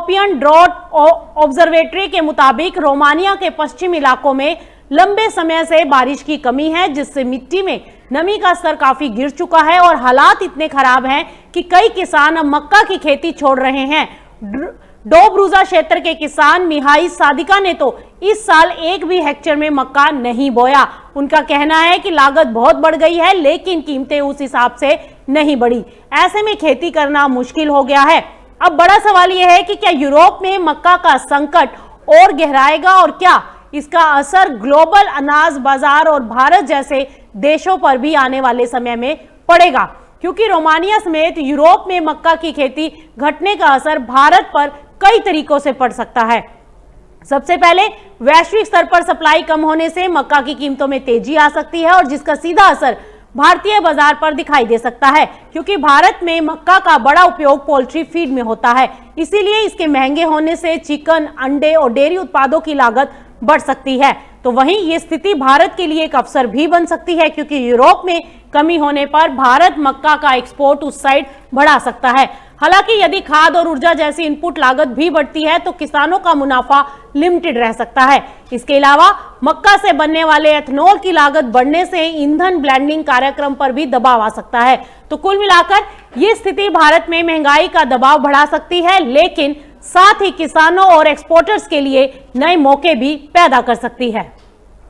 European drought observatory के मुताबिक Romania के पश्चिम इलाकों में लंबे समय से बारिश की कमी है, जिससे मिट्टी में नमी का स्तर काफी गिर चुका है और हालात इतने खराब हैं कि कई किसान अब मक्का की खेती छोड़ रहे हैं। डोब्रुजा क्षेत्र के किसान मिहाई सादिका ने तो इस साल एक भी हेक्टेयर में मक्का नहीं बोया। उनका कहना है कि लागत बहुत बढ़ गई है, लेकिन कीमतें उस हिसाब से नहीं बढ़ी। ऐसे में खेती करना मुश्किल हो गया है। अब बड़ा सवाल यह है कि क्या यूरोप में मक्का का संकट और गहराएगा और क्या इसका असर ग्लोबल अनाज बाजार और भारत जैसे देशों पर भी आने वाले समय में पड़ेगा, क्योंकि रोमानिया समेत यूरोप में मक्का की खेती घटने का असर भारत पर कई तरीकों से पड़ सकता है। सबसे पहले वैश्विक स्तर पर सप्लाई कम होने से मक्का की कीमतों में तेजी आ सकती है और जिसका सीधा असर भारतीय बाजार पर दिखाई दे सकता है, क्योंकि भारत में मक्का का बड़ा उपयोग पोल्ट्री फीड में होता है। इसीलिए इसके महंगे होने से चिकन, अंडे और डेयरी उत्पादों की लागत बढ़ सकती है। तो वहीं ये स्थिति भारत के लिए एक अवसर भी बन सकती है, क्योंकि यूरोप में कमी होने पर भारत मक्का का एक्सपोर्ट उस साइड बढ़ा सकता है। हालांकि यदि खाद और ऊर्जा जैसी इनपुट लागत भी बढ़ती है तो किसानों का मुनाफा लिमिटेड रह सकता है। इसके अलावा मक्का से बनने वाले एथनॉल की लागत बढ़ने से ईंधन ब्लेंडिंग कार्यक्रम पर भी दबाव आ सकता है। तो कुल मिलाकर ये स्थिति भारत में महंगाई का दबाव बढ़ा सकती है, लेकिन साथ ही किसानों और एक्सपोर्टर्स के लिए नए मौके भी पैदा कर सकती है।